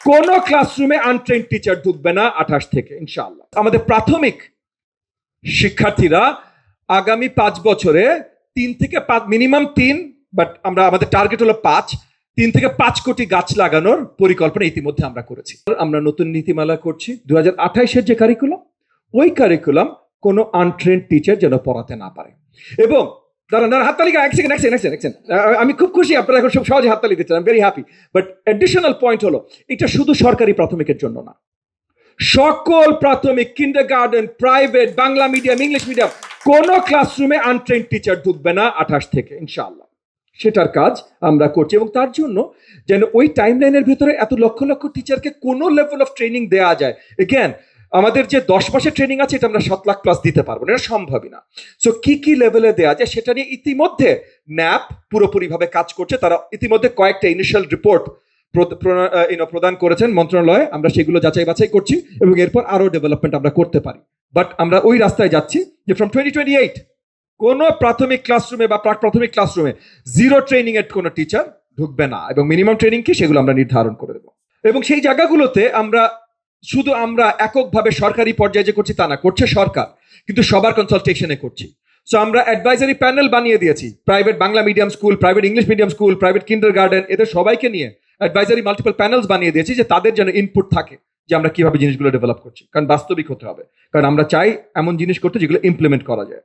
কোনো ক্লাসরুমে untrained teacher ঢুকবে না 28 থেকে ইনশাআল্লাহ। আমাদের প্রাথমিক শিক্ষার্থীরা আগামী 5 বছরে 3 থেকে 5 মিনিমাম 3, বাট আমাদের টার্গেট হলো 3 থেকে 5 কোটি গাছ লাগানোর পরিকল্পনা ইতিমধ্যে আমরা করেছি। আমরা নতুন নীতিমালা করছি 2028-এর যে কারিকুলাম, ওই কারিকুলাম কোনো আনট্রেন্ড টিচার যেন পড়াতে না পারে। এবং হাততালিকা এক সেকেন্ড, আমি খুব খুশি আপনারা এখন সব সহজে হাততালি দিচ্ছেন, I am very happy. But additional point হলো, এটা শুধু সরকারি প্রাথমিকের জন্য না, সকল প্রাথমিক, kindergarten, private, Bangla medium, English medium, কোনো ক্লাসরুমে আনট্রেন্ড টিচার ঢুকবে না 28 থেকে ইনশাআল্লাহ। সেটার কাজ আমরা করছি এবং তার জন্য যেন ওই টাইমলাইনের ভিতরে এত লক্ষ লক্ষ টিচারকে কোনো লেভেল অফ ট্রেনিং দেওয়া যায়। এগেন, আমাদের যে 10 মাসের ট্রেনিং আছে, এটা আমরা 7 লাখ প্লাস দিতে পারবো না, এটা সম্ভবই না। সো কি লেভেলে দেওয়া যায় সেটা নিয়ে ইতিমধ্যে ন্যাপ পুরোপুরিভাবে কাজ করছে। তারা ইতিমধ্যে কয়েকটা ইনিশিয়াল রিপোর্ট প্রদান করেছেন মন্ত্রণালয়ে, আমরা সেগুলো যাচাই বাছাই করছি এবং এরপর আরো ডেভেলপমেন্ট আমরা করতে পারি। বাট আমরা ওই রাস্তায় যাচ্ছি যে ফ্রম 2028 কোনো প্রাথমিক ক্লাসরুমে বা প্রাথমিক ক্লাসরুমে জিরো ট্রেনিং এর কোনো টিচার ঢুকবে না, এবং মিনিমাম ট্রেনিং কি সেগুলো আমরা নির্ধারণ করে দেবো। এবং সেই জায়গাগুলোতে আমরা এককভাবে সরকারি পর্যায়ে যে করছি তা না, করছে সরকার, কিন্তু সবার কনসালটেশনে করছি। সো আমরা অ্যাডভাইজারি প্যানেল বানিয়ে দিয়েছি, private Bangla medium school, private English medium school, private kindergarten, এদের সবাইকে নিয়ে অ্যাডভাইজারি মাল্টিপল প্যানেলস বানিয়ে দিয়েছি যে তাদের যেন ইনপুট থাকে যে আমরা কিভাবে জিনিসগুলো ডেভেলপ করছি। কারণ বাস্তবিক হতে হবে, কারণ আমরা চাই এমন জিনিস করতে যেগুলো ইমপ্লিমেন্ট করা যায়।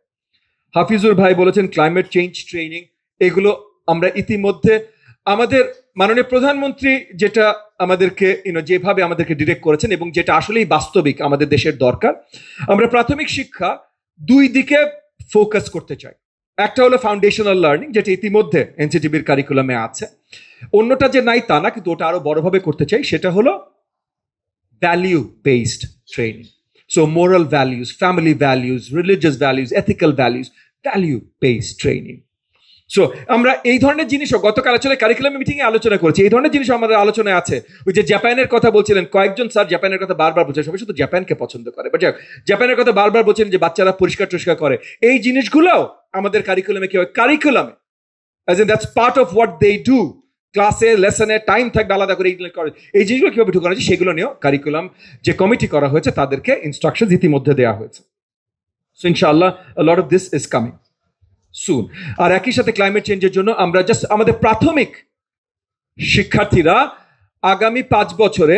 হাফিজুর ভাই বলেছেন ক্লাইমেট চেঞ্জ ট্রেনিং, এগুলো আমরা ইতিমধ্যে আমাদের মাননীয় প্রধানমন্ত্রী যেটা আমাদেরকে যেভাবে আমাদেরকে ডিরেক্ট করেছেন এবং যেটা আসলেই বাস্তবিক আমাদের দেশের দরকার, আমরা প্রাথমিক শিক্ষা 2 দিকে ফোকাস করতে চাই। একটা হলো ফাউন্ডেশনাল লার্নিং, যেটা ইতিমধ্যে এনসিটিবির কারিকুলামে আছে। অন্যটা যে নাই তা না, কিন্তু ওটা আরো বড়ভাবে করতে চাই, সেটা হলো value based training. So moral values, family values, religious values, ethical values, value based training. So আমরা এই ধরনের জিনিসও গতকাল আসলে কারিকুলাম মিটিং এ আলোচনা করেছি। এই ধরনের জিনিসও আমাদের আলোচনায় আছে। ওই যে জাপানের কথা বলছিলেন, কয়েকজন স্যার জাপানের কথা বারবার বলছেন, সবাই শুধু জাপানকে পছন্দ করে, বাট জাপানের কথা বারবার বলছেন যে বাচ্চারা পরিষ্কার টরিষ্কার করে। এই জিনিসগুলো আমাদের কারিকুলামে কি হয়, কারিকুলামে as in that's part of what they do, ক্লাসে লেসনে টাইম থাকবে আলাদা করে এই জিনিসগুলো কিভাবে ঢুকানো আছে সেগুলো নিয়েও কারিকুলাম যে কমিটি করা হয়েছে তাদেরকে ইনস্ট্রাকশন ইতিমধ্যে দেওয়া হয়েছে। সো ইনশাআল্লাহ a lot of this is coming soon। আর একই সাথে ক্লাইমেট চেঞ্জের জন্য আমরা জাস্ট আমাদের প্রাথমিক শিক্ষার্থীরা আগামী 5 বছরে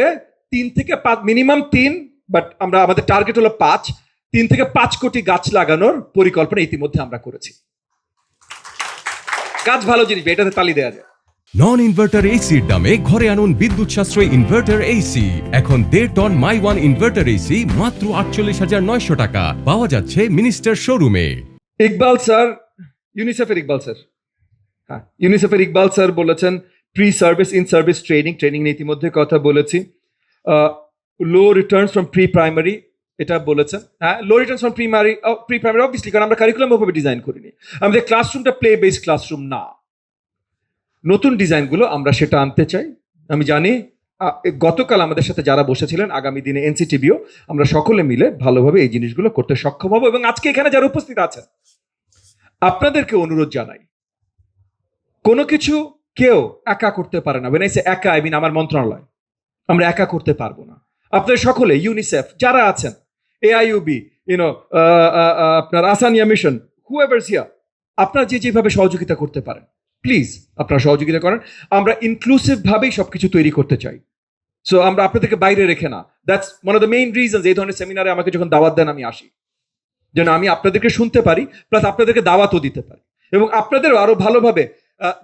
3 থেকে 5 মিনিমাম 3, বাট আমাদের টার্গেট হলো 3 থেকে 5 কোটি গাছ লাগানোর পরিকল্পনা ইতিমধ্যে আমরা করেছি। গাছ ভালো জিনিস, এটাতে তালি দেওয়া যায়। নন ইনভার্টার এসির দামে ঘরে আনুন বিদ্যুৎ সাশ্রয়ী ইনভার্টার এসি। এখন 1.5 ton my one inverter AC মাত্র 48,900 টাকা পাওয়া যাচ্ছে মিনিস্টার শোরুমে। ইকবাল স্যার, ইউনিসেফের ইকবাল স্যার বলেছেন pre service in service training নিয়ে ইতিমধ্যে কথা বলেছি। Low returns from pre primary, এটা বলেছেন। হ্যাঁ, low returns from pre primary obviously, কারণ আমরা কারিকুলাম ওভাবে ডিজাইন করিনি। আমাদের ক্লাসরুমটা প্লে বেসড ক্লাসরুম না, নতুন ডিজাইনগুলো আমরা সেটা আনতে চাই। আমি জানি গতকাল আমাদের সাথে যারা বসেছিলেন, আগামী দিনে এনসিটিবিও, আমরা সকলে মিলে ভালোভাবে এই জিনিসগুলো করতে সক্ষম হব। এবং আজকে এখানে যারা উপস্থিত আছেন, আপনাদেরকে অনুরোধ জানাই, কোনো কিছু কেউ একা করতে পারে না। বেনাইছে একা, আই মিন আমার মন্ত্রণালয়, আমরা একা করতে পারবো না। আপনারা সকলে, ইউনিসেফ যারা আছেন, AIUB, আপনার আসানিয়া মিশন, হুএভারস হিয়ার, আপনারা যেভাবে সহযোগিতা করতে পারেন প্লিজ আপনারা সহযোগিতা করেন। আমরা ইনক্লুসিভ ভাবেই সবকিছু তৈরি করতে চাই। সো আমরা আপনাদেরকে বাইরে রেখে না। That's one of the main reasons এই ধরনের সেমিনারে আমাকে যখন দাওয়াত দেন আমি আসি, যেন আমি আপনাদেরকে শুনতে পারি, প্লাস আপনাদেরকে দাওয়াতও দিতে পারি এবং আপনাদেরও আরো ভালোভাবে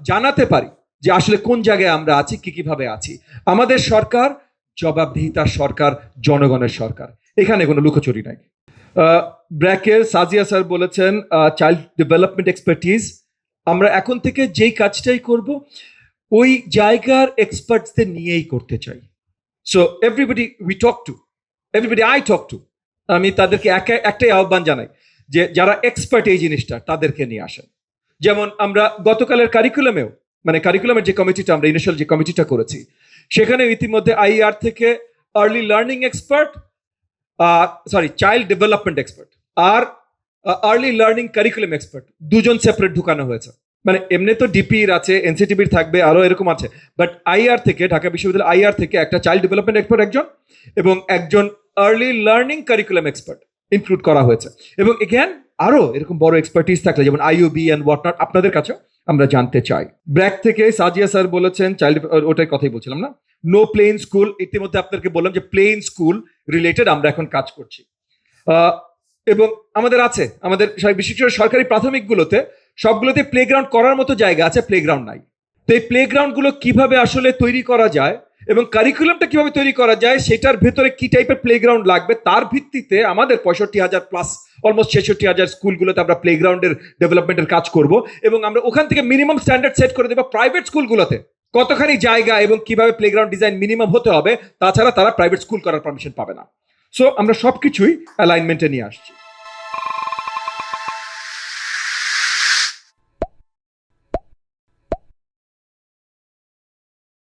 জানাতে পারি যে আসলে কোন জায়গায় আমরা আছি, কিভাবে আছি। আমাদের সরকার জবাবদিহিতার সরকার, জনগণের সরকার, এখানে কোনো লুকোচুরি নাই। ব্র্যাকের সাজিয়া স্যার বলেছেন চাইল্ড ডেভেলপমেন্ট এক্সপার্টিজ, আমরা এখন থেকে যেই কাজটাই করব ওই জায়গার এক্সপার্টসদের নিয়েই করতে চাই। So everybody I talk to, আমি তাদেরকে একটাই আহ্বান জানাই যে যারা এক্সপার্ট এই জিনিসটা, তাদেরকে নিয়ে আসেন। যেমন আমরা গতকালের কারিকুলামেও, মানে কারিকুলামের যে কমিটিটা আমরা ইনিশিয়াল যে কমিটিটা করেছি, সেখানে ইতিমধ্যে IER থেকে early learning expert, child development expert আর আর্লি লার্নিং কারিকুলাম এক্সপার্ট 2 জন সেপারেট ঢুকানো হয়েছে। মানে এমনি তো ডিপির আছে, এনসিটিভির থাকবে, আরো এরকম আছে, বাট আইআর থেকে, ঢাকা বিশ্ববিদ্যালয় আইআর থেকে একটা চাইল্ড ডেভেলপমেন্ট এক্সপার্ট একজন এবং একজন early learning curriculum expert include করা হয়েছে। এবং এগেন আরো এরকম বড় এক্সপার্টিস থাকলে যেমন আইওবি অ্যান্ড হোয়াটনট আপনাদের কাছেও আমরা জানতে চাই। ব্র্যাক থেকে সাজিয়া স্যার বলেছেন চাইল্ড, ওটাই কথাই বলছিলাম না, নো প্লেন স্কুল, ইতিমধ্যে আপনাদেরকে বললাম যে প্লেন স্কুল রিলেটেড আমরা এখন কাজ করছি। এবং আমাদের আছে, আমাদের বিশেষ করে সরকারি প্রাথমিকগুলোতে সবগুলোতে প্লেগ্রাউন্ড করার মতো জায়গা আছে, প্লেগ্রাউন্ড নাই। তো এই প্লেগ্রাউন্ড গুলো কিভাবে আসলে তৈরি করা যায় এবং কারিকুলামটা কিভাবে তৈরি করা যায়, সেটার ভেতরে কি টাইপের প্লেগ্রাউন্ড লাগবে, তার ভিত্তিতে আমাদের 65,000 প্লাস অলমোস্ট 66,000 স্কুলগুলোতে আমরা প্লেগ্রাউন্ডের ডেভেলপমেন্টের কাজ করব এবং আমরা ওখান থেকে মিনিমাম স্ট্যান্ডার্ড সেট করে দেবো প্রাইভেট স্কুলগুলোতে কতখানি জায়গা এবং কিভাবে প্লেগ্রাউন্ড ডিজাইন মিনিমাম হতে হবে, তাছাড়া তারা প্রাইভেট স্কুল করার পারমিশন পাবে না। সো আমরা সবকিছুই অ্যালাইনমেন্টে নিয়ে আসছি।